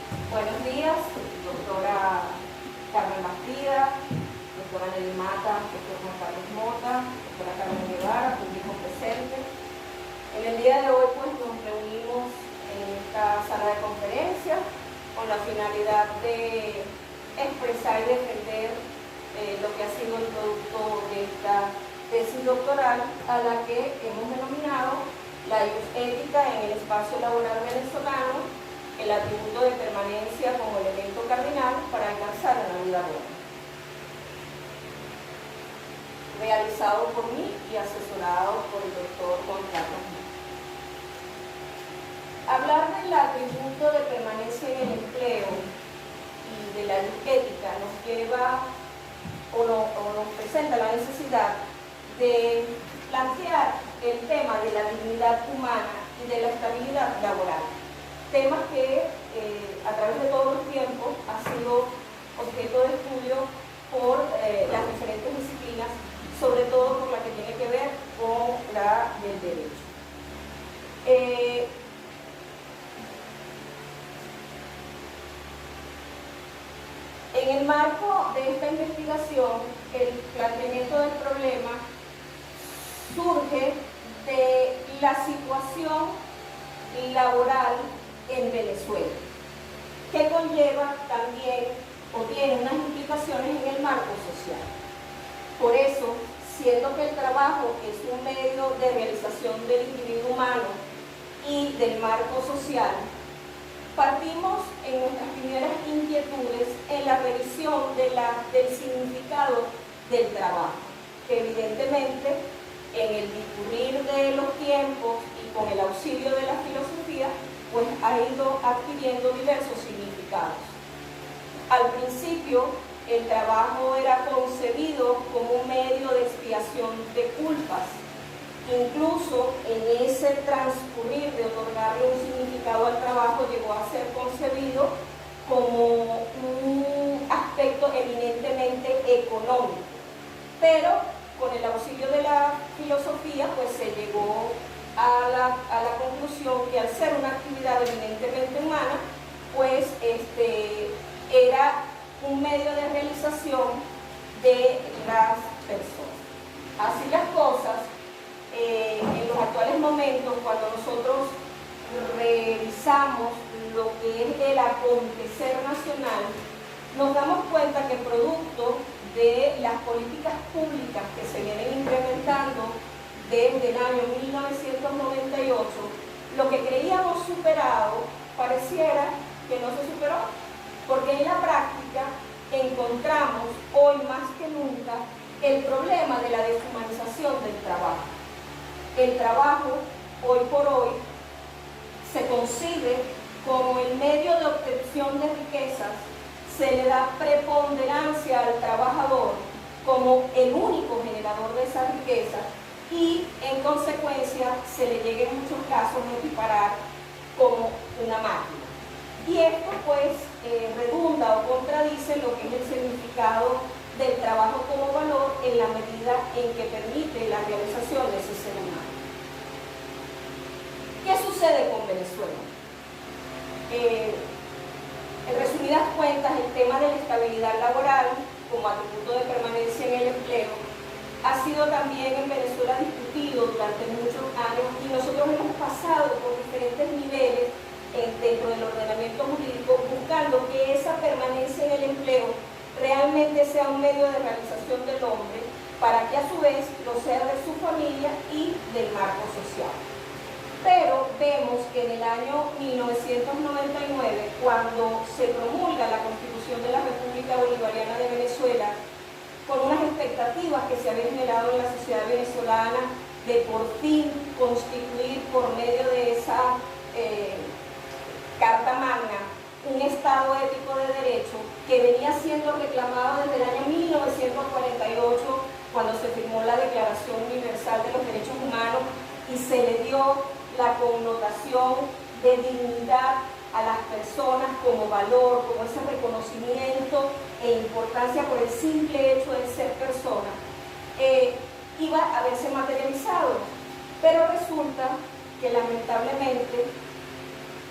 Buenos días, doctora Carmen Bastida, doctora Nelly Mata, doctor Juan Carlos Mota, doctora Carmen Guevara, público presente. En el día de hoy pues nos reunimos en esta sala de conferencias con la finalidad de expresar y defender lo que ha sido el producto de esta tesis doctoral, a la que hemos denominado la ética en el espacio laboral venezolano, el atributo de permanencia como elemento cardinal para alcanzar una vida buena. Realizado por mí y asesorado por el doctor Juan Carlos Mota. Hablar del atributo de permanencia en el empleo y de la ética nos lleva o nos presenta la necesidad de plantear el tema de la dignidad humana y de la estabilidad laboral. Temas que a través de todos los tiempos ha sido objeto de estudio por las diferentes disciplinas, sobre todo por la que tiene que ver con la del derecho. En el marco de esta investigación, el planteamiento del problema surge de la situación laboral en Venezuela, que conlleva también o tiene unas implicaciones en el marco social. Por eso, siendo que el trabajo es un medio de realización del individuo humano y del marco social, partimos en nuestras primeras inquietudes en la revisión del significado del trabajo, que evidentemente en el discurrir de los tiempos y con el auxilio de la filosofía, pues ha ido adquiriendo diversos significados. Al principio, el trabajo era concebido como un medio de expiación de culpas. Incluso en ese transcurrir de otorgarle un significado al trabajo, llegó a ser concebido como un aspecto eminentemente económico. Pero con el auxilio de la filosofía, pues se llegó a la conclusión que al ser una actividad eminentemente humana, pues era un medio de realización de las personas. Así las cosas, en los actuales momentos, cuando nosotros revisamos lo que es el acontecer nacional, nos damos cuenta que producto de las políticas públicas que se vienen implementando desde el año 1998, lo que creíamos superado pareciera que no se superó, porque en la práctica encontramos hoy más que nunca el problema de la deshumanización del trabajo. El trabajo, hoy por hoy, se concibe como el medio de obtención de riquezas, se le da preponderancia al trabajador como el único generador de esa riqueza y, en consecuencia, se le llega en muchos casos a equiparar como una máquina. Y esto, pues, redunda o contradice lo que es el significado del trabajo como valor en la medida en que permite la realización de ese ser humano. ¿Qué sucede con Venezuela? En resumidas cuentas, el tema de la estabilidad laboral como atributo de permanencia en el empleo ha sido también en Venezuela discutido durante muchos años y nosotros hemos pasado por diferentes niveles dentro del ordenamiento jurídico buscando que esa permanencia en el empleo realmente sea un medio de realización del hombre para que a su vez lo sea de su familia y del marco social. Pero vemos que en el año 1999, cuando se promulga la Constitución de la República Bolivariana de Venezuela, con unas expectativas que se habían generado en la sociedad venezolana de por fin constituir por medio de esa Carta Magna un Estado ético de derecho que venía siendo reclamado desde el año 1948, cuando se firmó la Declaración Universal de los Derechos Humanos y se le dio la connotación de dignidad a las personas como valor, como ese reconocimiento e importancia por el simple hecho de ser persona, iba a verse materializado. Pero resulta que lamentablemente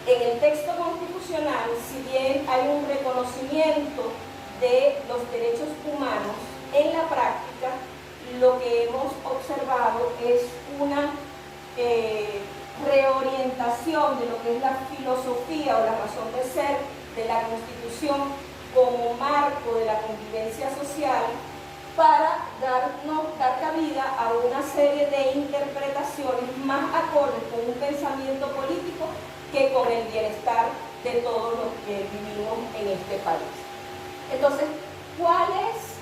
en el texto constitucional, si bien hay un reconocimiento de los derechos humanos, en la práctica lo que hemos observado es una reorientación de lo que es la filosofía o la razón de ser de la Constitución como marco de la convivencia social para dar cabida a una serie de interpretaciones más acordes con un pensamiento político que con el bienestar de todos los que vivimos en este país. Entonces, ¿cuál es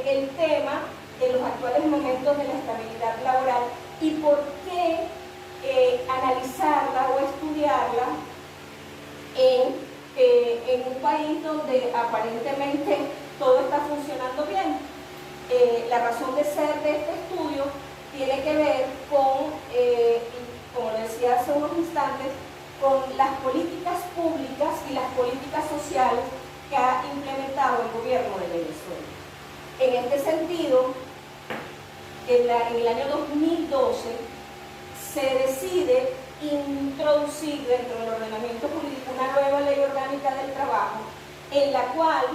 el tema en los actuales momentos de la estabilidad laboral y por qué analizarla o estudiarla en un país donde aparentemente todo está funcionando bien? La razón de ser de este estudio tiene que ver con, como lo decía hace unos instantes, con las políticas públicas y las políticas sociales que ha implementado el gobierno de Venezuela. En este sentido, en el año 2012 se decide introducir dentro del ordenamiento jurídico una nueva ley orgánica del trabajo, en la cual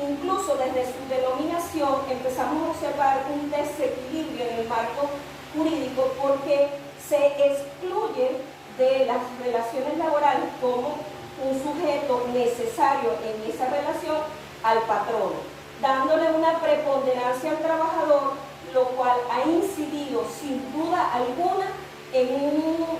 incluso desde su denominación empezamos a observar un desequilibrio en el marco jurídico porque se excluye de las relaciones laborales como un sujeto necesario en esa relación al patrono, dándole una preponderancia al trabajador, lo cual ha incidido sin duda alguna en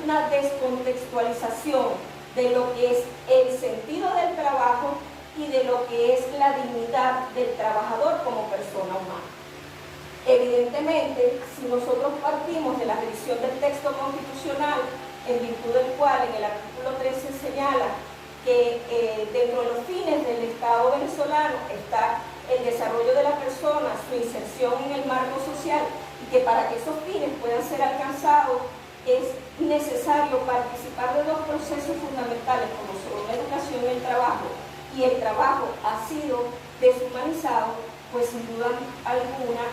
una descontextualización de lo que es el sentido del trabajo y de lo que es la dignidad del trabajador como persona humana. Evidentemente, si nosotros partimos de la revisión del texto constitucional, en virtud del cual en el artículo 13 señala que dentro de los fines del Estado venezolano está el desarrollo de la persona, su inserción en el marco social, y que para que esos fines puedan ser alcanzados es necesario participar de dos procesos fundamentales como son la educación y el trabajo, y el trabajo ha sido deshumanizado, pues sin duda alguna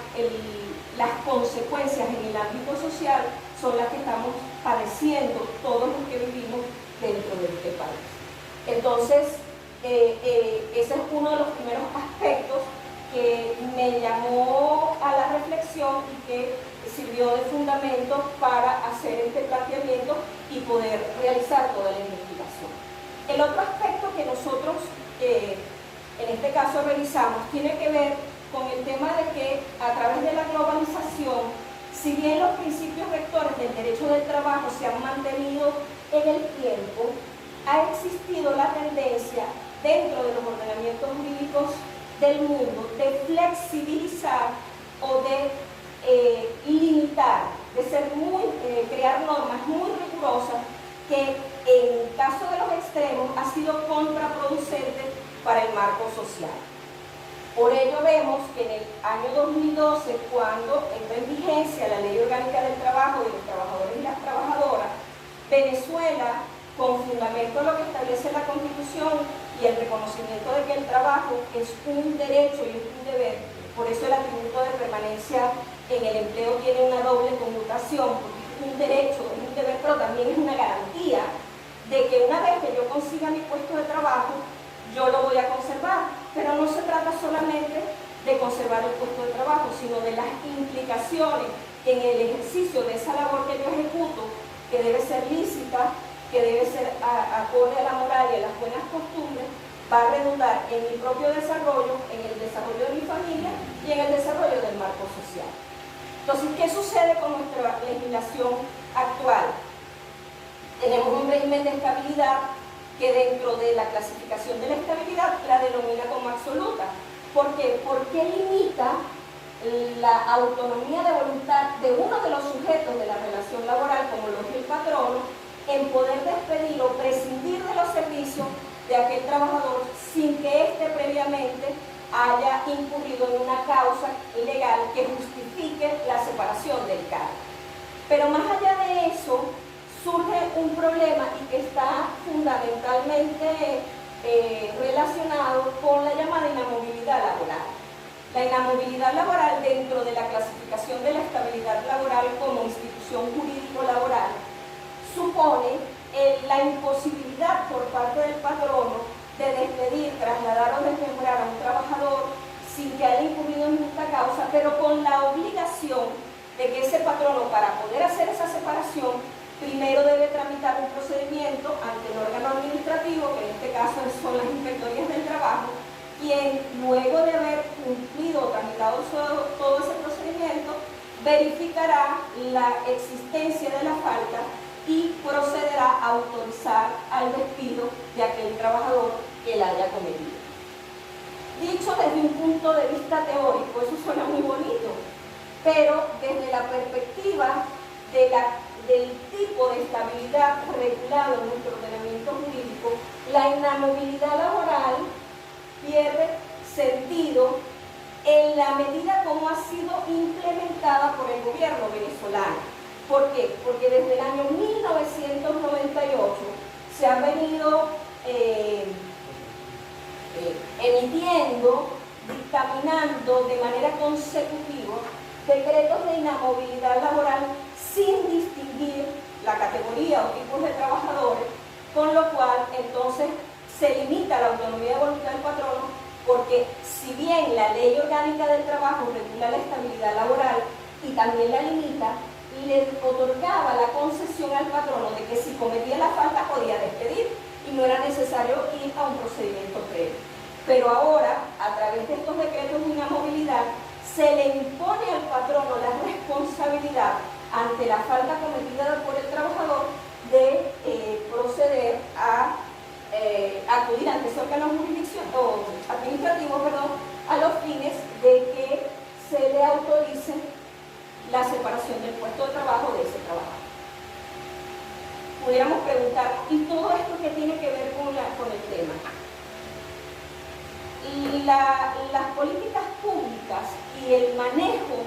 las consecuencias en el ámbito social son las que estamos padeciendo todos los que vivimos dentro de este país. Entonces, ese es uno de los primeros aspectos que me llamó a la reflexión y que sirvió de fundamento para hacer este planteamiento y poder realizar toda la investigación. El otro aspecto que nosotros en este caso revisamos tiene que ver con el tema de que a través de la globalización, si bien los principios rectores del derecho del trabajo se han mantenido en el tiempo, ha existido la tendencia dentro de los ordenamientos jurídicos del mundo de flexibilizar o de limitar, de crear normas muy rigurosas que en caso de los extremos ha sido contraproducente para el marco social. Por ello vemos que en el año 2012, cuando entra en vigencia la Ley Orgánica del Trabajo de los Trabajadores y las Trabajadoras, Venezuela, con fundamento en lo que establece la Constitución y el reconocimiento de que el trabajo es un derecho y es un deber, por eso el atributo de permanencia en el empleo tiene una doble connotación, porque es un derecho, es un deber, pero también es una garantía de que una vez que yo consiga mi puesto de trabajo, yo lo voy a conservar. Pero no se trata solamente de conservar el puesto de trabajo, sino de las implicaciones que en el ejercicio de esa labor que yo ejecuto, que debe ser lícita, que debe ser acorde a la moral y a las buenas costumbres, va a redundar en mi propio desarrollo, en el desarrollo de mi familia y en el desarrollo del marco social. Entonces, ¿qué sucede con nuestra legislación actual? Tenemos un régimen de estabilidad que dentro de la clasificación de la estabilidad la denomina como absoluta. ¿Por qué? Porque limita la autonomía de voluntad de uno de los sujetos de la relación laboral, como lo es el patrono, en poder despedir o prescindir de los servicios de aquel trabajador sin que éste previamente haya incurrido en una causa legal que justifique la separación del cargo. Pero más allá de eso, surge un problema y que está fundamentalmente relacionado con la llamada inamovilidad laboral. La inamovilidad laboral dentro de la clasificación de la estabilidad laboral como institución jurídico-laboral supone la imposibilidad por parte del patrono de despedir, trasladar o desmembrar a un trabajador sin que haya incurrido en justa causa, pero con la obligación de que ese patrono, para poder hacer esa separación, primero debe tramitar un procedimiento ante el órgano administrativo, que en este caso son las inspectorías del trabajo, quien luego de haber cumplido o tramitado todo ese procedimiento, verificará la existencia de la falta y procederá a autorizar al despido de aquel trabajador que la haya cometido. Dicho desde un punto de vista teórico, eso suena muy bonito, pero desde la perspectiva del tipo de estabilidad regulado en nuestro ordenamiento jurídico, la inamovilidad laboral pierde sentido en la medida como ha sido implementada por el gobierno venezolano. ¿Por qué? Porque desde el año 1998 se han venido emitiendo, dictaminando de manera consecutiva decretos de inamovilidad laboral sin distinguir la categoría o tipos de trabajadores, con lo cual entonces se limita la autonomía de voluntad del patrono, porque si bien la ley orgánica del trabajo regula la estabilidad laboral y también la limita, le otorgaba la concesión al patrono de que si cometía la falta podía despedir y no era necesario ir a un procedimiento previo. Pero ahora, a través de estos decretos de inamovilidad, se le impone al patrono la responsabilidad ante la falta cometida por el trabajador de proceder a acudir ante ese órgano administrativo, a los fines de que se le autorice la separación del puesto de trabajo de ese trabajador. Pudiéramos preguntar, ¿y todo esto qué tiene que ver con el tema? Las políticas públicas y el manejo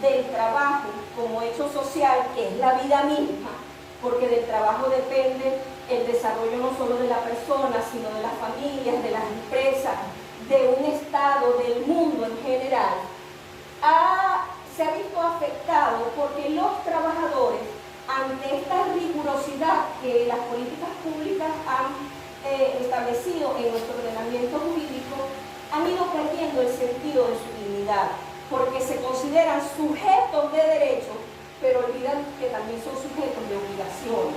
del trabajo como hecho social, que es la vida misma, porque del trabajo depende el desarrollo no solo de la persona, sino de las familias, de las empresas, de un estado, del mundo en general, se ha visto afectado porque los trabajadores, ante esta rigurosidad que las políticas públicas han establecido en nuestro ordenamiento jurídico, han ido perdiendo el sentido de su dignidad, porque se consideran sujetos de derechos, pero olvidan que también son sujetos de obligaciones.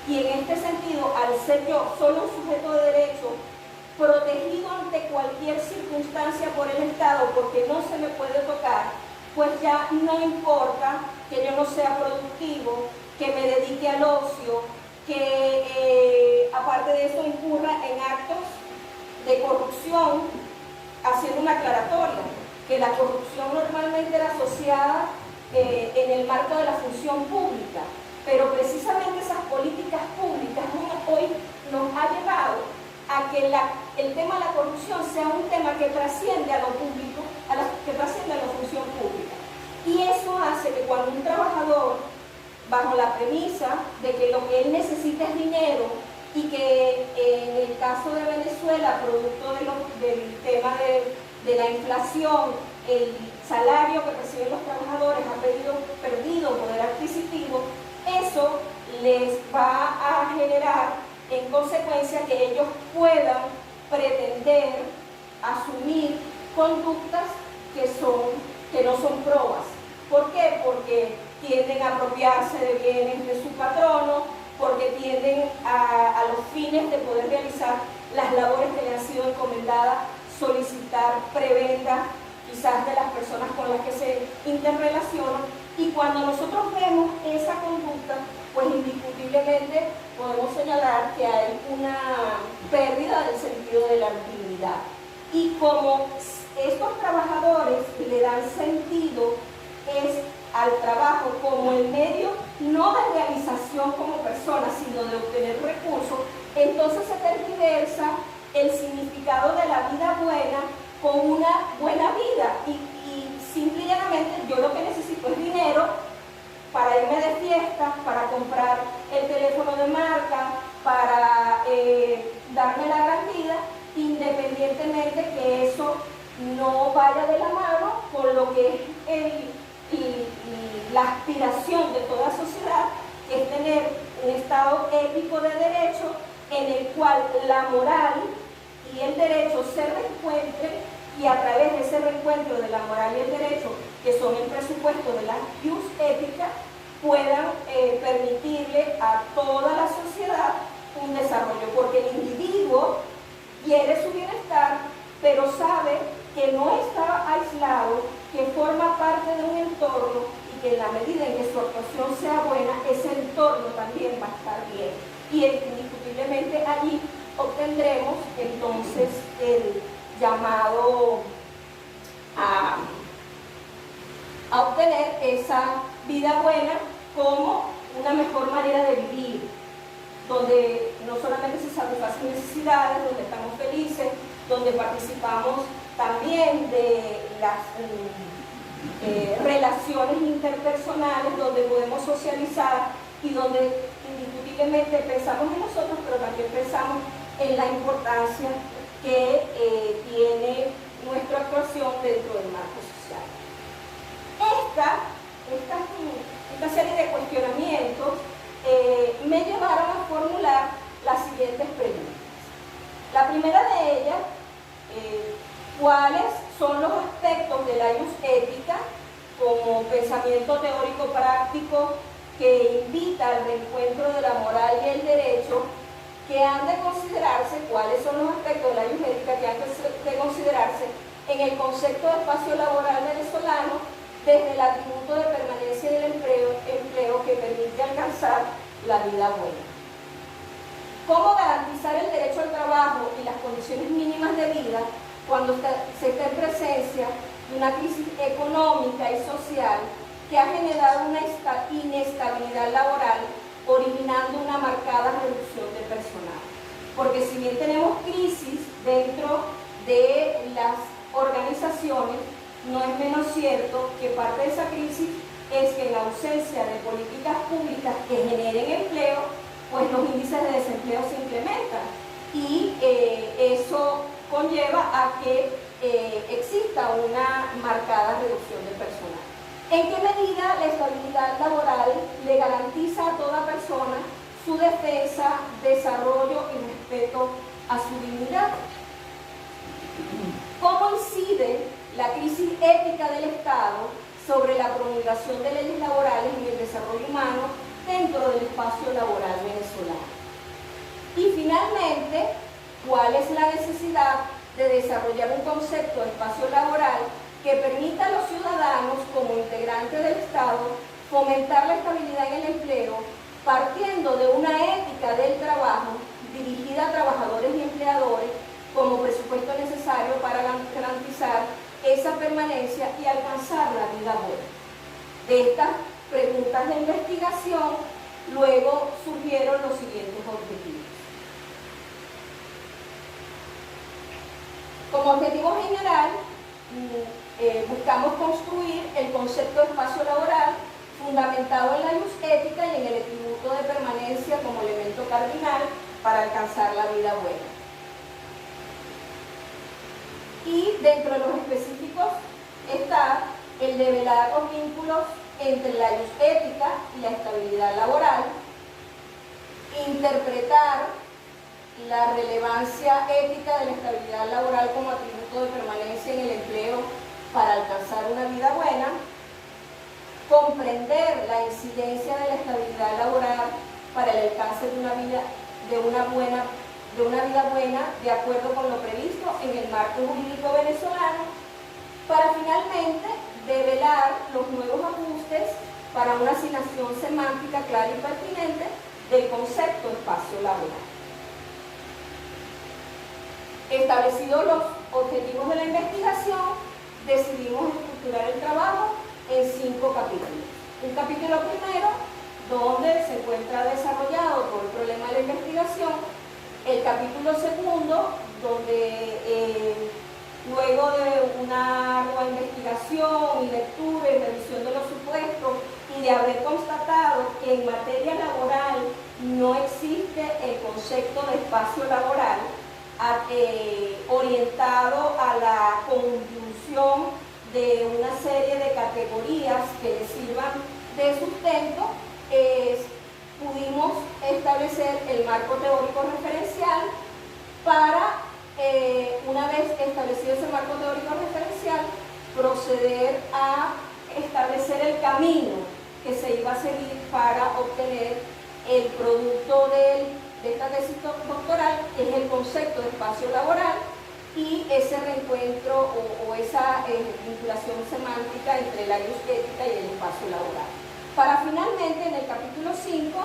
Y en este sentido, al ser yo solo un sujeto de derecho, protegido ante cualquier circunstancia por el Estado, porque no se me puede tocar, pues ya no importa que yo no sea productivo, que me dedique al ocio, que aparte de eso incurra en actos de corrupción, haciendo una aclaratoria, que la corrupción normalmente era asociada en el marco de la función pública, pero precisamente esas políticas públicas hoy nos ha llevado a que el tema de la corrupción sea un tema que trasciende a lo público, que trasciende a la función pública. Y eso hace que cuando un trabajador, bajo la premisa de que lo que él necesita es dinero, y que en el caso de Venezuela, producto del tema de la inflación, el salario que reciben los trabajadores ha perdido poder adquisitivo, eso les va a generar en consecuencia que ellos puedan pretender asumir conductas que no son probas. ¿Por qué? Porque tienden a apropiarse de bienes de su patrono, porque tienden a los fines de poder realizar las labores que le han sido encomendadas, solicitar prebenda quizás de las personas con las que se interrelacionan, y cuando nosotros vemos esa conducta, pues indiscutiblemente podemos señalar que hay una pérdida del sentido de la dignidad. Y como estos trabajadores le dan sentido al trabajo como el medio no de realización como persona, sino de obtener recursos, entonces se tergiversa el significado de la vida buena con una buena vida, y simplemente yo lo que necesito es dinero para irme de fiesta, para comprar el teléfono de marca, para darme la gran vida, independientemente que eso no vaya de la mano con lo que es la aspiración de toda sociedad, que es tener un estado estado ético de derecho en el cual la moral y el derecho se reencuentren, y a través de ese reencuentro de la moral y el derecho, que son el presupuesto de la jus ética, puedan permitirle a toda la sociedad un desarrollo, porque el individuo quiere su bienestar, pero sabe que no está aislado, que forma parte de un entorno y que en la medida en que su actuación sea buena, ese entorno también va a estar bien. Y indiscutiblemente allí obtendremos entonces el llamado a obtener esa vida buena como una mejor manera de vivir, donde no solamente se satisfacen necesidades, donde estamos felices, donde participamos también de las relaciones interpersonales, donde podemos socializar y donde indiscutiblemente pensamos en nosotros, pero también pensamos en la importancia que tiene nuestra actuación dentro del marco social. Esta serie de cuestionamientos me llevaron a formular las siguientes preguntas. La primera de ellas, ¿cuáles son los aspectos de la jus ética como pensamiento teórico práctico que invita al reencuentro de la moral y el derecho, que han de considerarse, cuáles son los aspectos de la jus ética que han de considerarse en el concepto de espacio laboral venezolano desde el atributo de permanencia del empleo que permite alcanzar la vida buena? ¿Cómo garantizar el derecho al trabajo y las condiciones mínimas de vida cuando se está en presencia de una crisis económica y social que ha generado una inestabilidad laboral, originando una marcada reducción de personal? Porque si bien tenemos crisis dentro de las organizaciones, no es menos cierto que parte de esa crisis es que en ausencia de políticas públicas que generen empleo, pues los índices de desempleo se incrementan, y eso conlleva a que exista una marcada reducción de personal. ¿En qué medida la estabilidad laboral le garantiza a toda persona su defensa, desarrollo y respeto a su dignidad? ¿Cómo incide la crisis ética del Estado sobre la promulgación de leyes laborales y el desarrollo humano dentro del espacio laboral venezolano? Y finalmente, ¿cuál es la necesidad de desarrollar un concepto de espacio laboral que permita a los ciudadanos, como integrantes del Estado, fomentar la estabilidad en el empleo, partiendo de una ética del trabajo dirigida a trabajadores y empleadores como presupuesto necesario para garantizar esa permanencia y alcanzar la vida buena? De estas preguntas de investigación, luego surgieron los siguientes objetivos. Como objetivo general, buscamos construir el concepto de espacio laboral fundamentado en la jus ética y en el atributo de permanencia como elemento cardinal para alcanzar la vida buena. Y dentro de los específicos está el develar los vínculos entre la jus ética y la estabilidad laboral, interpretar la relevancia ética de la estabilidad laboral como atributo de permanencia en el empleo para alcanzar una vida buena, comprender la incidencia de la estabilidad laboral para el alcance de una vida buena de acuerdo con lo previsto en el marco jurídico venezolano, para finalmente develar los nuevos ajustes para una asignación semántica clara y pertinente del concepto de espacio laboral. Establecidos los objetivos de la investigación, decidimos estructurar el trabajo en 5 capítulos. Un capítulo primero, donde se encuentra desarrollado todo el problema de la investigación. El capítulo segundo, donde luego de una ardua investigación y lectura y revisión de los supuestos y de haber constatado que en materia laboral no existe el concepto de espacio laboral orientado a la conjunción de una serie de categorías que le sirvan de sustento, pudimos establecer el marco teórico referencial para, una vez establecido ese marco teórico referencial, proceder a establecer el camino que se iba a seguir para obtener el producto de esta tesis doctoral, que es el concepto de espacio laboral y ese reencuentro o esa vinculación semántica entre la ética y el espacio laboral. Para finalmente, en el capítulo 5,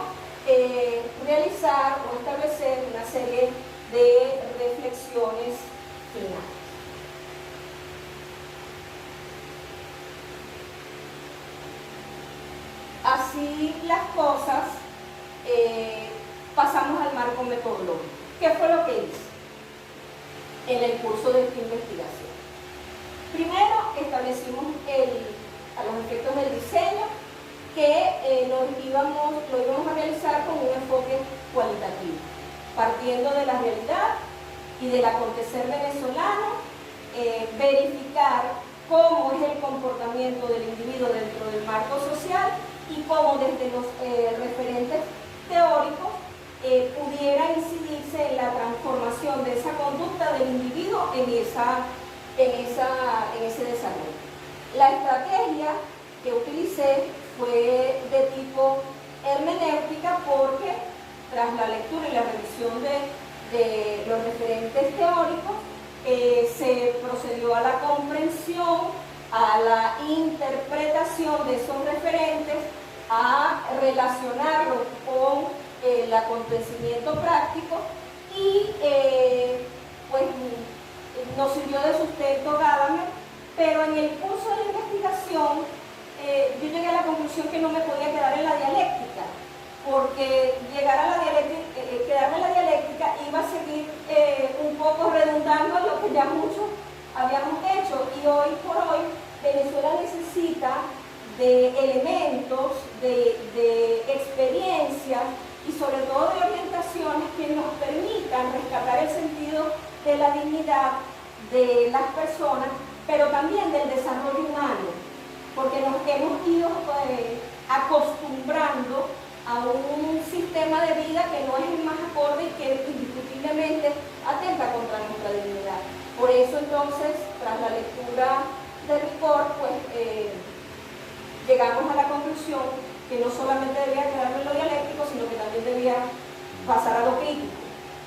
realizar o establecer una serie de reflexiones finales. Así las cosas, pasamos al marco metodológico. ¿Qué fue lo que hice en el curso de esta investigación? Primero establecimos a los efectos del diseño que lo íbamos a realizar con un enfoque cualitativo, partiendo de la realidad y del acontecer venezolano, verificar cómo es el comportamiento del individuo dentro del marco social y cómo desde los referentes teóricos pudiera incidirse en la transformación de esa conducta del individuo en ese desarrollo. La estrategia que utilicé fue de tipo hermenéutica porque tras la lectura y la revisión de los referentes teóricos se procedió a la comprensión, a la interpretación de esos referentes, a relacionarlos con el acontecimiento práctico y pues nos sirvió de sustento Gadamer, pero en el curso de investigación yo llegué a la conclusión que no me podía quedar en la dialéctica, porque quedarme en la dialéctica iba a seguir un poco redundando en lo que ya muchos habíamos hecho, y hoy por hoy Venezuela necesita de elementos, de experiencias y sobre todo de orientaciones que nos permitan rescatar el sentido de la dignidad de las personas, pero también del desarrollo humano, porque nos hemos ido acostumbrando a un sistema de vida que no es el más acorde y que indiscutiblemente atenta contra nuestra dignidad. Por eso entonces, tras la lectura de Ricord, pues llegamos a la conclusión que no solamente debía quedarme en lo dialéctico, sino que también debía pasar a lo crítico.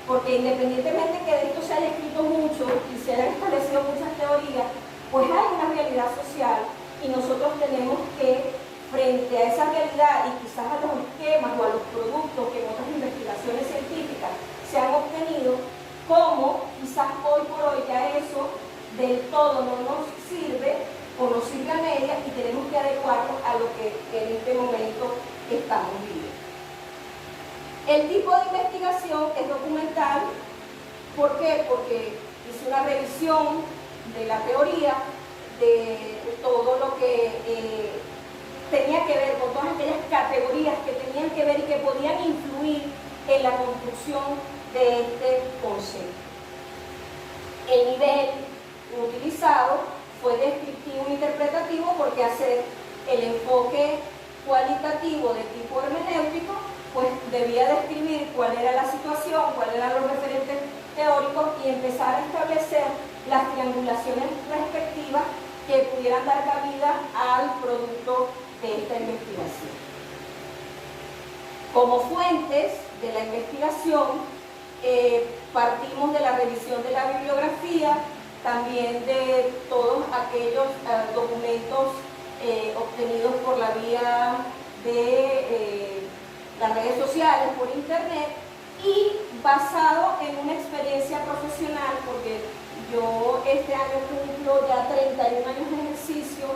Porque independientemente que de esto se haya escrito mucho y se hayan establecido muchas teorías, pues hay una realidad social y nosotros tenemos que, frente a esa realidad y quizás a los esquemas o a los productos que en otras investigaciones científicas se han obtenido, como quizás hoy por hoy ya eso del todo no nos sirve o nos sirve a medias y tenemos que adecuarlo a lo que en este momento estamos viviendo. El tipo de investigación es documental. ¿Por qué? Porque hice una revisión de la teoría, de todo lo que tenía que ver con todas aquellas categorías que tenían que ver y que podían influir en la construcción de este concepto. El nivel utilizado fue descriptivo e interpretativo porque hacer el enfoque cualitativo de tipo hermenéutico pues debía describir cuál era la situación, cuáles eran los referentes teóricos y empezar a establecer las triangulaciones respectivas que pudieran dar cabida al producto de esta investigación. Como fuentes de la investigación, partimos de la revisión de la bibliografía, también de todos aquellos documentos obtenidos por la vía de las redes sociales, por internet, y basado en una experiencia profesional, porque yo este año cumplo ya 31 años de ejercicio,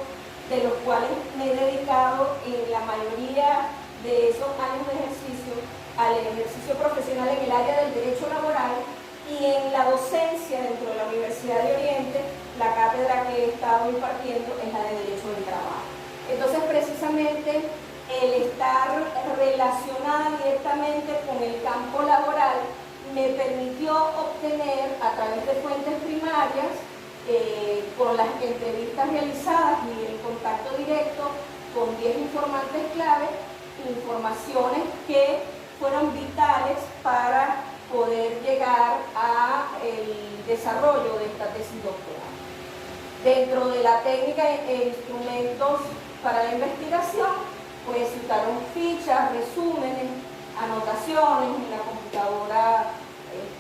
de los cuales me he dedicado en la mayoría de esos años de ejercicio al ejercicio profesional en el área del derecho laboral y en la docencia dentro de la Universidad de Oriente. La cátedra que he estado impartiendo es la de Derecho del Trabajo. Entonces, precisamente, el estar relacionada directamente con el campo laboral me permitió obtener a través de fuentes primarias, con las entrevistas realizadas y el contacto directo con 10 informantes clave, informaciones que fueron vitales para poder llegar al desarrollo de esta tesis doctoral. Dentro de la técnica e instrumentos para la investigación, pues se usaron fichas, resúmenes, anotaciones. En la computadora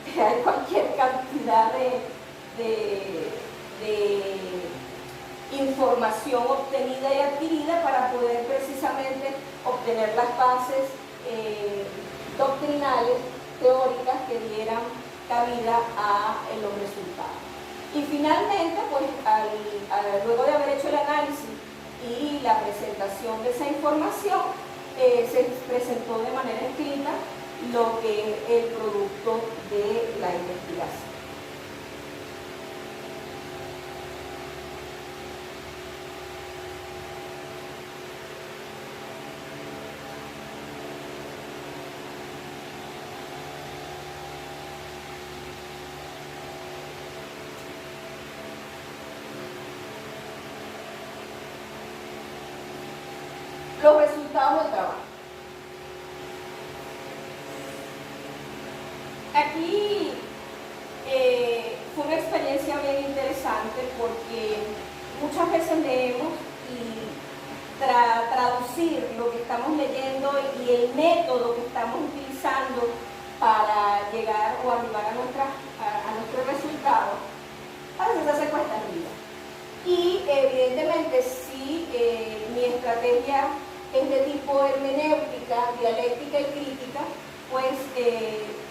hay cualquier cantidad de información obtenida y adquirida para poder precisamente obtener las bases doctrinales, teóricas que dieran cabida a los resultados. Y finalmente, pues luego de haber hecho el análisis y la presentación de esa información, se presentó de manera escrita lo que es el producto de la investigación. Los resultados del trabajo. Aquí fue una experiencia bien interesante porque muchas veces leemos y traducir lo que estamos leyendo y el método que estamos utilizando para llegar o arribar a nuestro resultado, a veces hace cuesta arriba. Y evidentemente si mi estrategia es de tipo hermenéutica, dialéctica y crítica, pues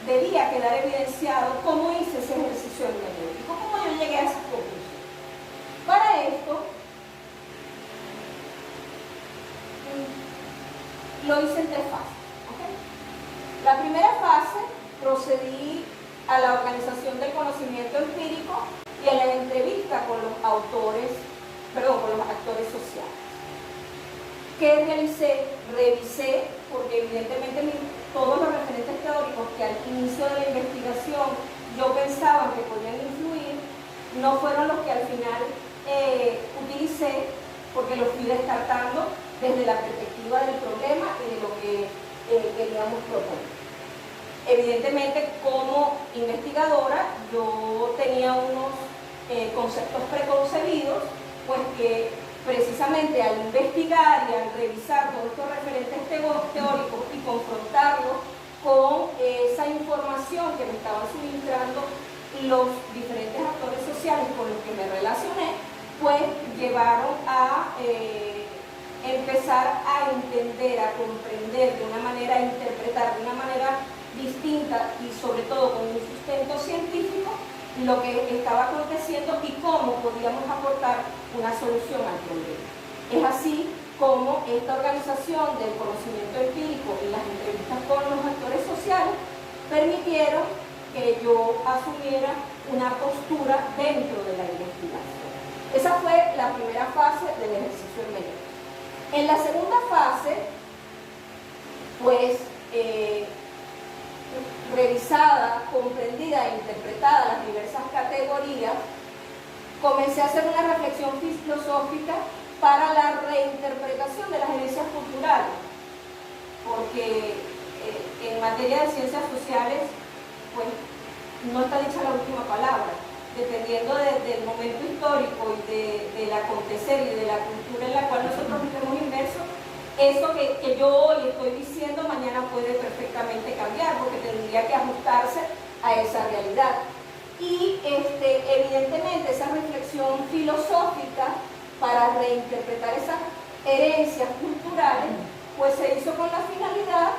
debía quedar evidenciado cómo hice ese ejercicio hermenéutico, cómo yo llegué a esa conclusión. Para esto, lo hice en 3 fases. ¿Okay? La primera fase, procedí a la organización del conocimiento empírico y a la entrevista con los actores sociales. ¿Qué realicé? Revisé, porque evidentemente todos los referentes teóricos que al inicio de la investigación yo pensaba que podían influir, no fueron los que al final utilicé, porque los fui descartando desde la perspectiva del problema y de lo que queríamos proponer. Evidentemente, como investigadora, yo tenía unos conceptos preconcebidos, pues que precisamente al investigar y al revisar todos estos referentes teóricos y confrontarlos con esa información que me estaban suministrando los diferentes actores sociales con los que me relacioné, pues llevaron a empezar a entender, a comprender de una manera, a interpretar de una manera distinta y sobre todo con un sustento científico lo que estaba aconteciendo y cómo podíamos aportar una solución al problema. Es así como esta organización del conocimiento empírico y las entrevistas con los actores sociales permitieron que yo asumiera una postura dentro de la investigación. Esa fue la primera fase del ejercicio hermenéutico. En la segunda fase, pues, revisada, comprendida e interpretada las diversas categorías, comencé a hacer una reflexión filosófica para la reinterpretación de las herencias culturales, porque en materia de ciencias sociales, pues, no está dicha la última palabra. Dependiendo del momento histórico y del acontecer y de la cultura en la cual nosotros estemos inmersos, eso que yo hoy estoy diciendo mañana puede perfectamente cambiar, porque tendría que ajustarse a esa realidad. Y evidentemente esa reflexión filosófica para reinterpretar esas herencias culturales, pues se hizo con la finalidad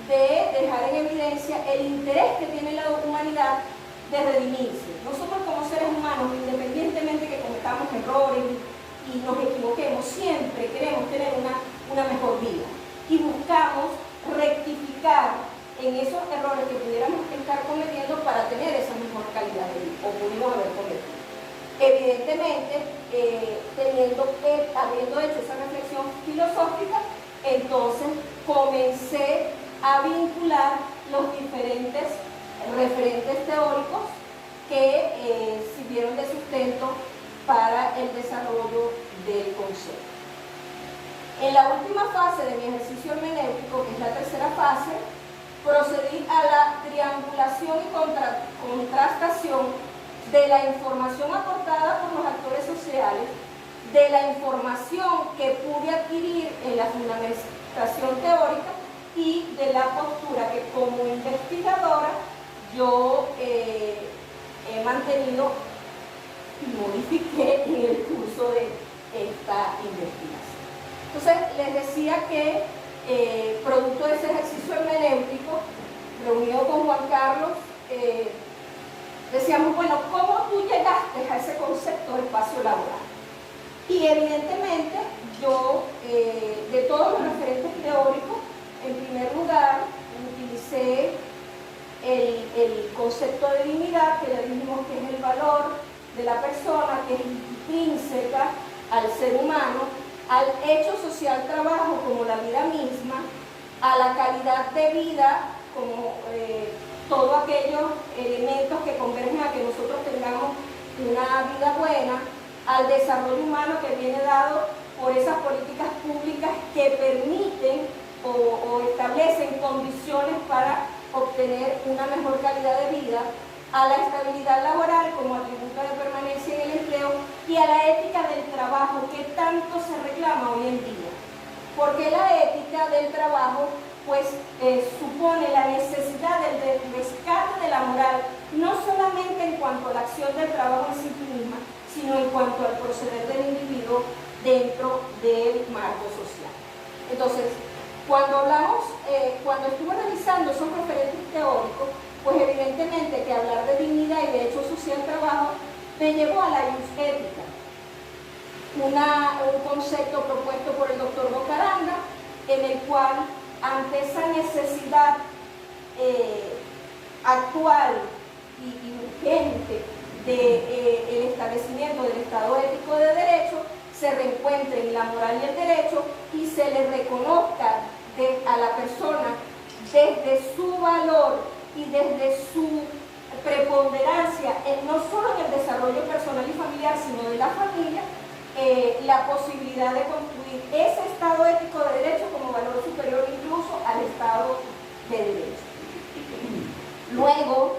de dejar en evidencia el interés que tiene la humanidad de redimirse. Nosotros como seres humanos, independientemente que cometamos errores y nos equivoquemos, siempre queremos tener una mejor vida y buscamos rectificar en esos errores que pudiéramos estar cometiendo para tener esa mejor calidad de vida o pudimos haber cometido. Evidentemente, habiendo hecho esa reflexión filosófica, entonces comencé a vincular los diferentes referentes teóricos que sirvieron de sustento para el desarrollo del concepto. En la última fase de mi ejercicio hermenéutico, que es la tercera fase, procedí a la triangulación y contrastación de la información aportada por los actores sociales, de la información que pude adquirir en la fundamentación teórica y de la postura que como investigadora yo he mantenido y modifiqué en el curso de esta investigación. Entonces, les decía que producto de ese ejercicio hermenéutico, reunido con Juan Carlos, decíamos, bueno, ¿cómo tú llegaste a ese concepto de espacio laboral? Y evidentemente yo, de todos los referentes teóricos, en primer lugar, utilicé el concepto de dignidad, que ya dijimos que es el valor de la persona, que es intrínseca al ser humano, al hecho social trabajo como la vida misma, a la calidad de vida como todos aquellos elementos que convergen a que nosotros tengamos una vida buena, al desarrollo humano que viene dado por esas políticas públicas que permiten o establecen condiciones para obtener una mejor calidad de vida, a la estabilidad laboral como atributo de permanencia en el empleo y a la ética del trabajo que tanto se reclama hoy en día. Porque la ética del trabajo pues supone la necesidad del rescate de la moral, no solamente en cuanto a la acción del trabajo en sí misma, sino en cuanto al proceder del individuo dentro del marco social. Entonces, cuando estuve realizando esos referentes teóricos, pues evidentemente que hablar de dignidad y de hecho social trabajo me llevó a la ius ética, un concepto propuesto por el doctor Bocaranga, en el cual ante esa necesidad actual y urgente del establecimiento del Estado ético de derecho, se reencuentren la moral y el derecho y se le reconozca a la persona desde su valor y desde su preponderancia, no solo en el desarrollo personal y familiar, sino de la familia, la posibilidad de construir ese Estado ético de derecho como valor superior incluso al Estado de derecho. Luego,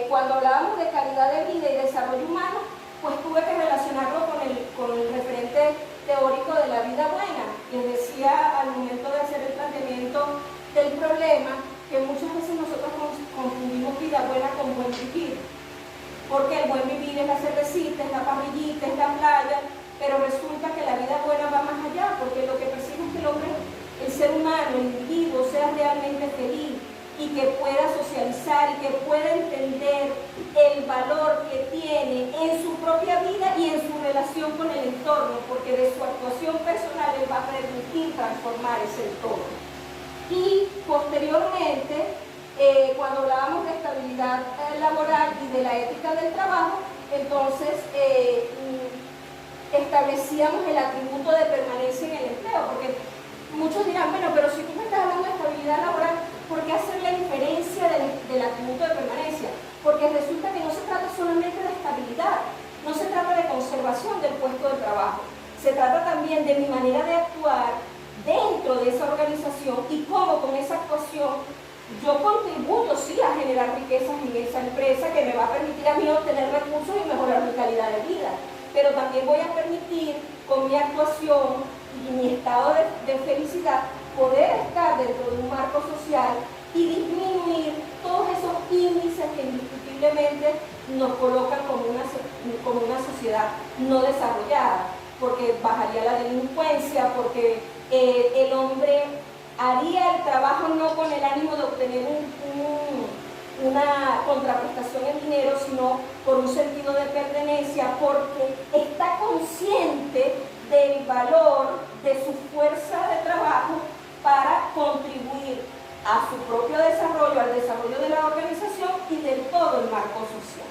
cuando hablábamos de calidad de vida y desarrollo humano, pues tuve que relacionarlo con el referente teórico de la vida buena. Les decía al momento de hacer el planteamiento del problema que muchas veces nosotros confundimos vida buena con buen vivir, porque el buen vivir es la cervecita, es la parrillita, es la playa, pero resulta que la vida buena va más allá, porque lo que persigue es que el hombre, el ser humano, el individuo, sea realmente feliz y que pueda socializar y que pueda entender el valor que tiene en su propia vida y en su relación con el entorno, porque de su actuación personal él va a permitir transformar ese entorno. Y posteriormente, cuando hablábamos de estabilidad laboral y de la ética del trabajo, entonces establecíamos el atributo de permanencia en el empleo, porque muchos dirán, bueno, pero si tú me estás hablando de estabilidad laboral, ¿por qué hacer la inferencia del atributo de permanencia? Porque resulta que no se trata solamente de estabilidad, no se trata de conservación del puesto de trabajo, se trata también de mi manera de actuar dentro de esa organización y cómo con esa actuación yo contribuyo sí a generar riquezas en esa empresa que me va a permitir a mí obtener recursos y mejorar mi calidad de vida, pero también voy a permitir con mi actuación y mi estado de felicidad poder estar dentro de un marco social y disminuir todos esos índices que indiscutiblemente nos colocan como una sociedad no desarrollada, porque bajaría la delincuencia, porque el hombre haría el trabajo no con el ánimo de obtener una contraprestación en dinero, sino por un sentido de pertenencia, porque está consciente del valor de su fuerza de trabajo para contribuir a su propio desarrollo, al desarrollo de la organización y de todo el marco social.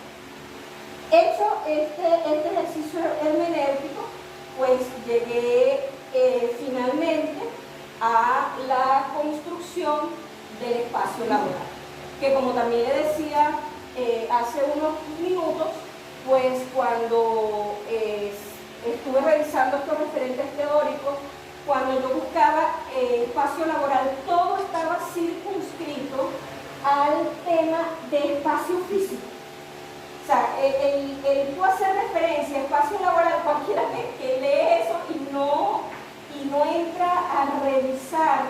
Hecho este ejercicio hermenéutico, pues llegué finalmente a la construcción del espacio laboral, que como también le decía hace unos minutos, pues cuando estuve estuve revisando estos referentes teóricos, cuando yo buscaba espacio laboral, todo estaba circunscrito al tema de espacio físico. O sea, el tú hacer referencia a espacio laboral, cualquiera que lee eso y no entra a revisar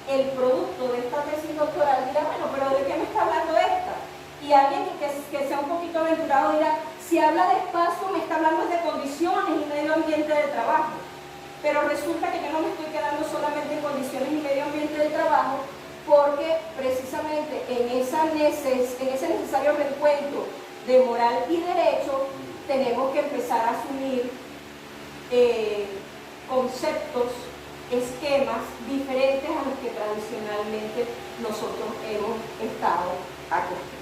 el producto de esta tesis doctoral, dirá, bueno, pero ¿de qué me está hablando esta? Y alguien que sea un poquito aventurado dirá, si habla de espacio me está hablando de condiciones y medio ambiente de trabajo. Pero resulta que yo no me estoy quedando solamente en condiciones y medio ambiente de trabajo, porque precisamente en ese necesario reencuentro de moral y derecho tenemos que empezar a asumir conceptos, esquemas diferentes a los que tradicionalmente nosotros hemos estado acostumbrados.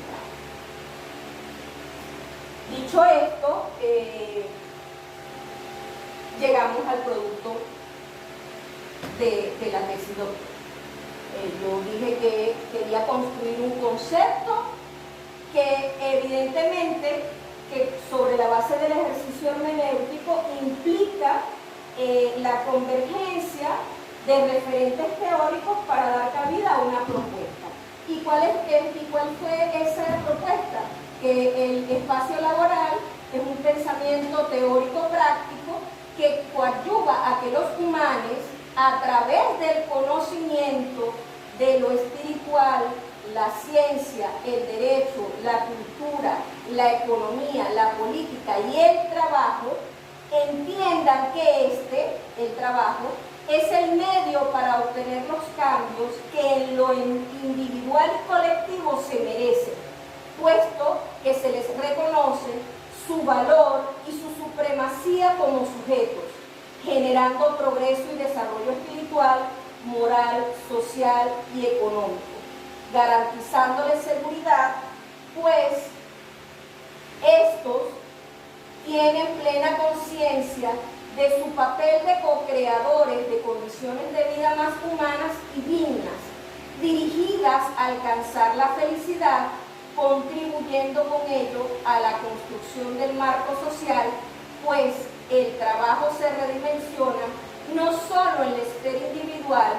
Dicho esto, llegamos al producto de la tesis doctoral. Yo dije que quería construir un concepto que evidentemente, que sobre la base del ejercicio hermenéutico implica la convergencia de referentes teóricos para dar cabida a una propuesta. ¿Y cuál fue esa propuesta? Que el espacio laboral es un pensamiento teórico práctico que coadyuva a que los humanos, a través del conocimiento de lo espiritual, la ciencia, el derecho, la cultura, la economía, la política y el trabajo, entiendan que el trabajo, es el medio para obtener los cambios que en lo individual y colectivo se merecen, puesto que se les reconoce su valor y su supremacía como sujetos, generando progreso y desarrollo espiritual, moral, social y económico, garantizándoles seguridad, pues estos tienen plena conciencia de su papel de co-creadores de condiciones de vida más humanas y dignas, dirigidas a alcanzar la felicidad, contribuyendo con ello a la construcción del marco social, pues el trabajo se redimensiona no solo en la esfera individual,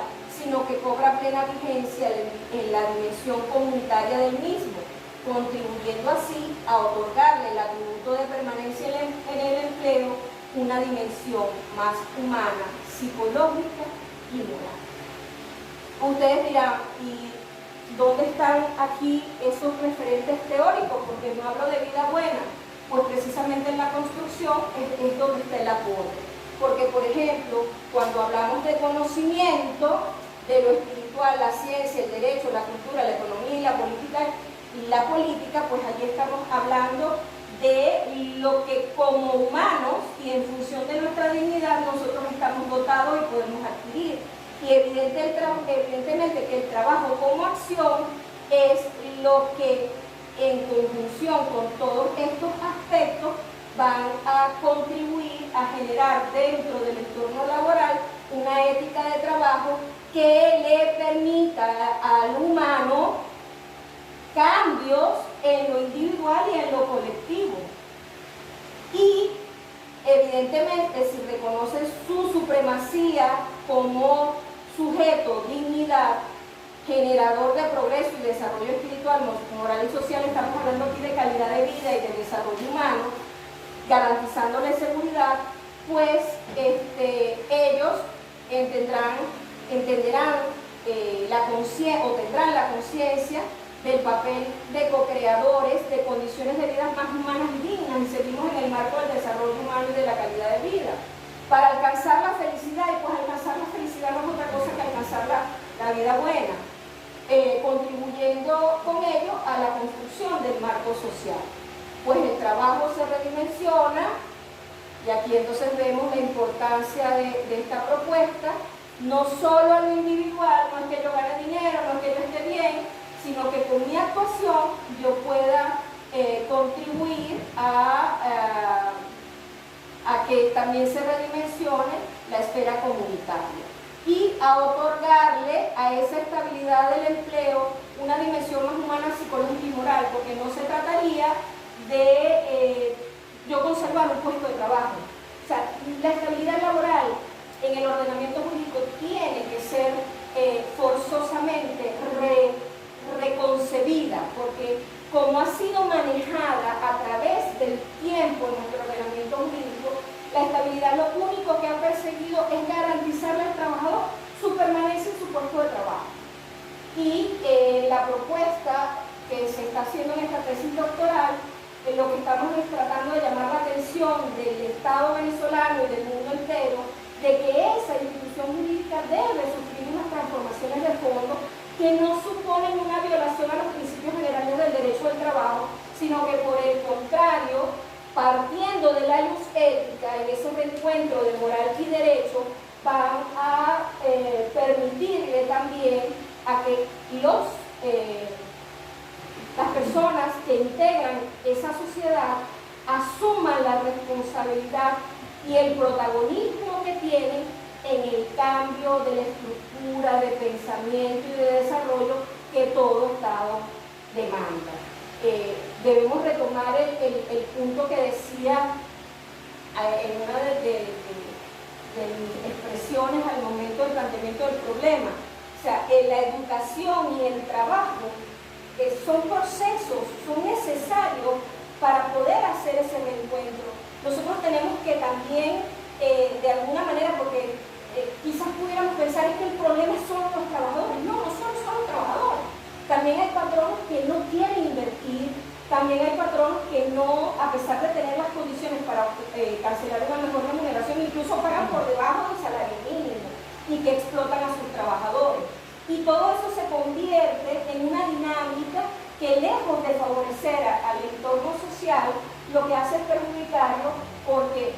sino que cobra plena vigencia en la dimensión comunitaria del mismo, contribuyendo así a otorgarle el atributo de permanencia en el empleo una dimensión más humana, psicológica y moral. Ustedes dirán, ¿y dónde están aquí esos referentes teóricos? Porque no hablo de vida buena. Pues precisamente en la construcción es donde está el aporte. Porque, por ejemplo, cuando hablamos de conocimiento, de lo espiritual, la ciencia, el derecho, la cultura, la economía y la política, pues allí estamos hablando de lo que como humanos y en función de nuestra dignidad nosotros estamos dotados y podemos adquirir. Y evidentemente que el trabajo como acción es lo que en conjunción con todos estos aspectos van a contribuir a generar dentro del entorno laboral una ética de trabajo que le permita al humano cambios en lo individual y en lo colectivo. Y evidentemente si reconoce su supremacía como sujeto, dignidad, generador de progreso y desarrollo espiritual, moral y social, estamos hablando aquí de calidad de vida y de desarrollo humano, garantizándole seguridad, pues ellos entenderán tendrán la conciencia del papel de co-creadores de condiciones de vida más humanas y dignas, y seguimos en el marco del desarrollo humano y de la calidad de vida, para alcanzar la felicidad. Y pues alcanzar la felicidad no es otra cosa que alcanzar la vida buena, contribuyendo con ello a la construcción del marco social. Pues el trabajo se redimensiona, y aquí entonces vemos la importancia de esta propuesta, no solo a lo individual, no es que yo gane dinero, no es que yo esté bien, sino que con mi actuación yo pueda contribuir a que también se redimensione la esfera comunitaria y a otorgarle a esa estabilidad del empleo una dimensión más humana, psicológica y moral, porque no se trataría de yo conservar un puesto de trabajo. O sea, La estabilidad laboral en el ordenamiento jurídico tiene que ser forzosamente reconcebida, porque como ha sido manejada a través del tiempo en nuestro ordenamiento jurídico, la estabilidad lo único que ha perseguido es garantizarle al trabajador su permanencia en su puesto de trabajo. Y la propuesta que se está haciendo en esta tesis doctoral, lo que estamos es tratando de llamar la atención del Estado venezolano y del mundo entero, de que esa institución jurídica debe sufrir unas transformaciones de fondo que no suponen una violación a los principios generales del derecho del trabajo, sino que por el contrario, partiendo de la luz ética en ese reencuentro de moral y derecho, van a permitirle también a que las personas que integran esa sociedad asuman la responsabilidad y el protagonismo que tienen en el cambio de la estructura de pensamiento y de desarrollo que todo Estado demanda. Debemos retomar el punto que decía en una de mis expresiones al momento del planteamiento del problema. O sea, la educación y el trabajo son procesos, son necesarios para poder hacer ese reencuentro. Nosotros tenemos que también, de alguna manera, porque quizás pudiéramos pensar que el problema es solo los trabajadores. No, no son solo los trabajadores. También hay patronos que no quieren invertir, también hay patronos que no, a pesar de tener las condiciones para cancelar una mejor remuneración, incluso pagan por debajo del salario mínimo y que explotan a sus trabajadores. Y todo eso se convierte en una dinámica que, lejos de favorecer al entorno social, lo que hace es perjudicarlo, porque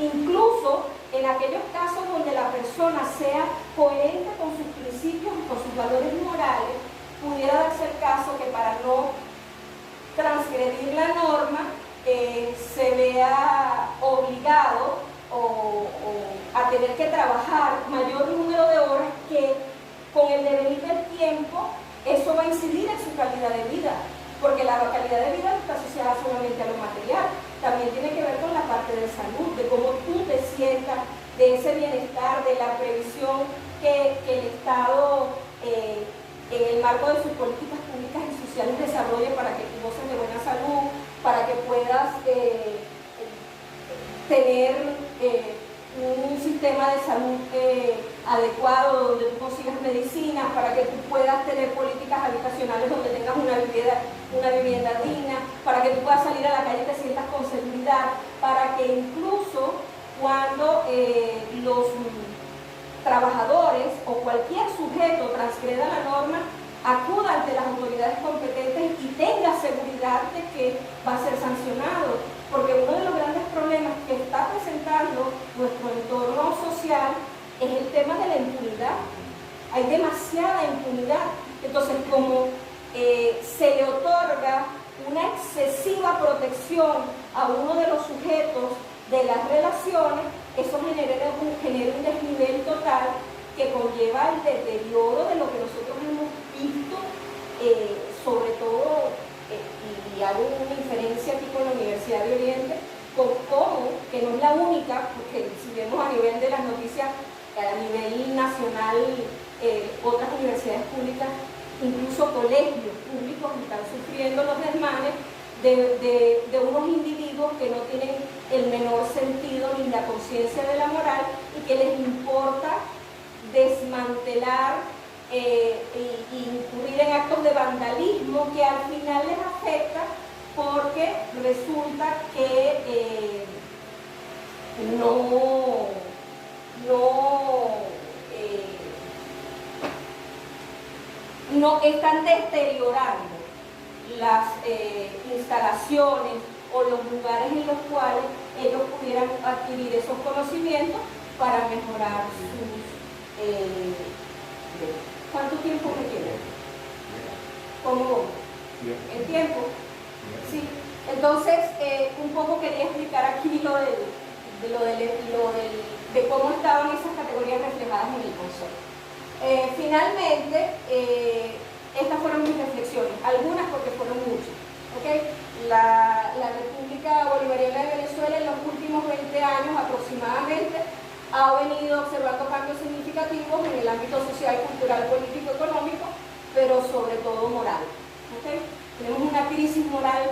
incluso en aquellos casos donde la persona sea coherente con sus principios y con sus valores morales, pudiera darse el caso que para no transgredir la norma se vea obligado a tener que trabajar mayor número de horas, que con el devenir del tiempo eso va a incidir en su calidad de vida, porque la calidad de vida no está asociada solamente a lo material, también tiene que ver con la parte de salud, de cómo tú te sientas, de ese bienestar, de la previsión que el Estado en el marco de sus políticas públicas y sociales desarrolle para que tú goces de buena salud, para que puedas tener un sistema de salud adecuado, donde tú consigas medicinas, para que tú puedas tener políticas habitacionales donde tengas una vivienda digna, para que tú puedas salir a la calle y te sientas con seguridad, para que incluso cuando los trabajadores o cualquier sujeto transgreda la norma, acuda ante las autoridades competentes y tenga seguridad de que va a ser sancionado. Porque uno de los grandes problemas que está presentando nuestro entorno social es el tema de la impunidad. Hay demasiada impunidad. Entonces, como se le otorga una excesiva protección a uno de los sujetos de las relaciones, eso genera un desnivel total que conlleva el deterioro de lo que nosotros hemos visto, sobre todo, y hago una inferencia aquí con la Universidad de Oriente, con cómo, que no es la única, porque si vemos a nivel de las noticias, a nivel nacional, otras universidades públicas, incluso colegios públicos están sufriendo los desmanes de unos individuos que no tienen el menor sentido ni la conciencia de la moral y que les importa desmantelar e incurrir en actos de vandalismo que al final les afecta, porque resulta que no están deteriorando las instalaciones o los lugares en los cuales ellos pudieran adquirir esos conocimientos para mejorar sus... ¿Cuánto tiempo requiere? ¿Cómo? ¿El tiempo? Sí. Entonces, un poco quería explicar aquí de cómo estaban esas categorías reflejadas en el concepto. Finalmente, estas fueron mis reflexiones, algunas porque fueron muchas. ¿Okay? La República Bolivariana de Venezuela Venezuela en los últimos 20 años aproximadamente ha venido observando cambios significativos en el ámbito social, cultural, político, económico, pero sobre todo moral. ¿Okay? Tenemos una crisis moral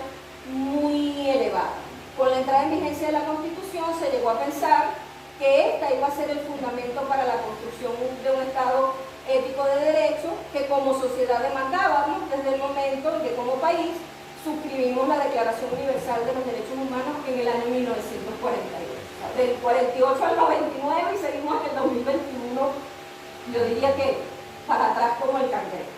muy elevada. Con la entrada en vigencia de la Constitución se llegó a pensar que esta iba a ser el fundamento para la construcción de un Estado ético de derecho que como sociedad demandábamos desde el momento en que como país suscribimos la Declaración Universal de los Derechos Humanos en el año 1948. Del 48 al 99 y seguimos en el 2021, yo diría que para atrás como el cangrejo.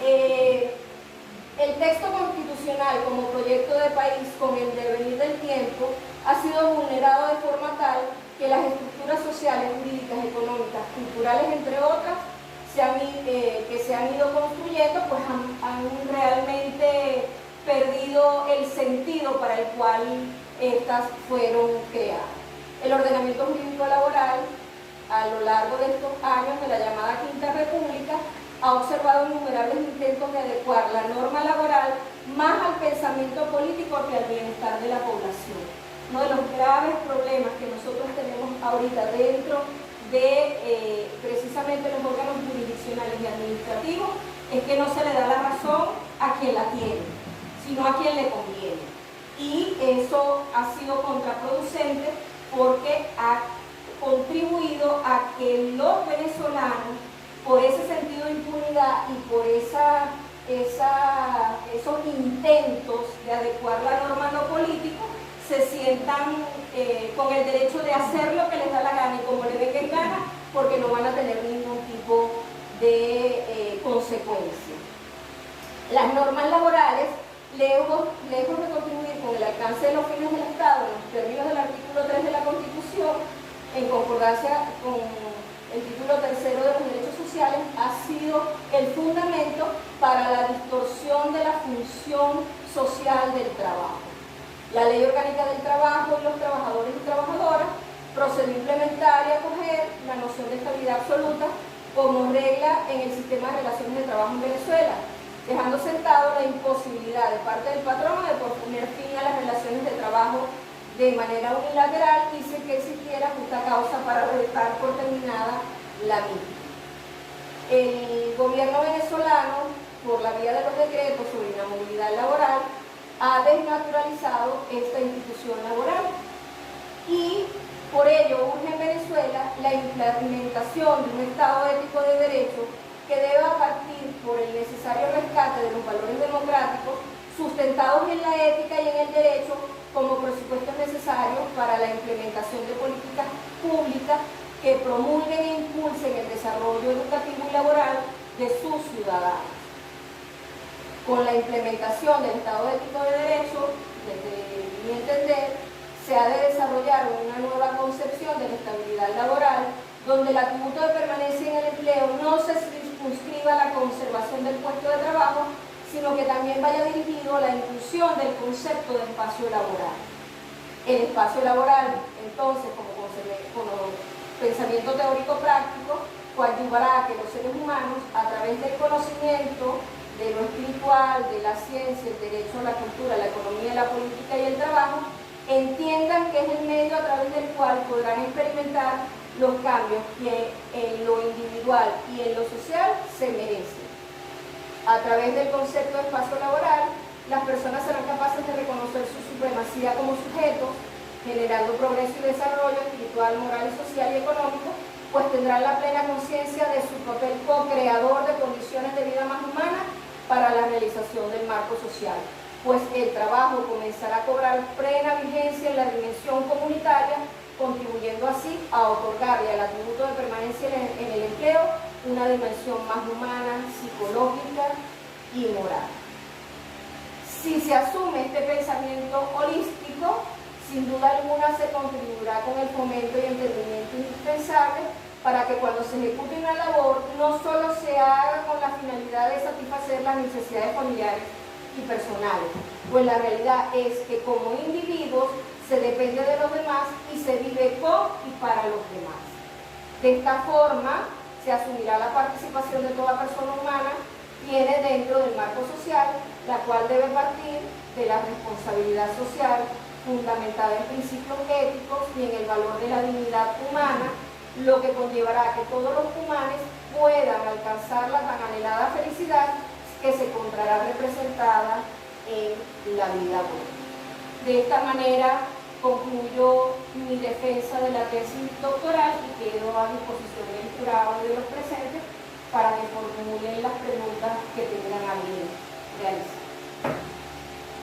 El texto constitucional como proyecto de país con el devenir del tiempo ha sido vulnerado de forma tal que las estructuras sociales, jurídicas, económicas, culturales, entre otras, que se han ido construyendo, pues han realmente perdido el sentido para el cual estas fueron creadas. El ordenamiento jurídico laboral, a lo largo de estos años de la llamada Quinta República, ha observado innumerables intentos de adecuar la norma laboral más al pensamiento político que al bienestar de la población. Uno de los graves problemas que nosotros tenemos ahorita dentro de precisamente los órganos jurisdiccionales y administrativos es que no se le da la razón a quien la tiene, sino a quien le conviene. Y eso ha sido contraproducente porque ha contribuido a que los venezolanos, por ese sentido de impunidad y por esos intentos de adecuar la norma a lo político, se sientan con el derecho de hacer lo que les da la gana y como les venga en gana, porque no van a tener ningún tipo de consecuencia. Las normas laborales, lejos de contribuir con el alcance de los fines del Estado en los términos del artículo 3 de la Constitución, en concordancia con el título tercero de los derechos sociales, ha sido el fundamento para la distorsión de la función social del trabajo. La Ley Orgánica del Trabajo y los trabajadores y trabajadoras procedió a implementar y acoger la noción de estabilidad absoluta como regla en el sistema de relaciones de trabajo en Venezuela, dejando sentado la imposibilidad de parte del patrono de poner fin a las relaciones de trabajo de manera unilateral y sin que existiera justa causa para dar por terminada la misma. El gobierno venezolano, por la vía de los decretos sobre la movilidad laboral, ha desnaturalizado esta institución laboral y por ello urge en Venezuela la implementación de un Estado ético de derecho que deba partir por el necesario rescate de los valores democráticos sustentados en la ética y en el derecho como presupuestos necesarios para la implementación de políticas públicas que promulguen e impulsen el desarrollo educativo y laboral de sus ciudadanos. Con la implementación del Estado ético de derecho, desde mi entender, se ha de desarrollar una nueva concepción de la estabilidad laboral, donde el atributo de permanencia en el empleo no se circunscriba a la conservación del puesto de trabajo, sino que también vaya dirigido a la inclusión del concepto de espacio laboral. El espacio laboral, entonces, como pensamiento teórico práctico, coadyuvará a que los seres humanos, a través del conocimiento, de lo espiritual, de la ciencia, el derecho a la cultura, la economía, la política y el trabajo, entiendan que es el medio a través del cual podrán experimentar los cambios que en lo individual y en lo social se merecen. A través del concepto de espacio laboral, las personas serán capaces de reconocer su supremacía como sujetos, generando progreso y desarrollo espiritual, moral, social y económico, pues tendrán la plena conciencia de su papel co-creador de condiciones de vida más humanas para la realización del marco social, pues el trabajo comenzará a cobrar plena vigencia en la dimensión comunitaria, contribuyendo así a otorgarle al atributo de permanencia en el empleo una dimensión más humana, psicológica y moral. Si se asume este pensamiento holístico, sin duda alguna se contribuirá con el fomento y entendimiento indispensable para que cuando se ejecute una labor no solo se haga con la finalidad de satisfacer las necesidades familiares y personales, pues la realidad es que como individuos se depende de los demás y se vive con y para los demás. De esta forma se asumirá la participación de toda persona humana, tiene dentro del marco social, la cual debe partir de la responsabilidad social, fundamentada en principios éticos y en el valor de la dignidad humana, lo que conllevará que todos los humanos puedan alcanzar la tan anhelada felicidad que se encontrará representada en la vida buena. De esta manera concluyo mi defensa de la tesis doctoral y quedo a disposición del jurado y de los presentes para que formulen las preguntas que tengan a bien realizar.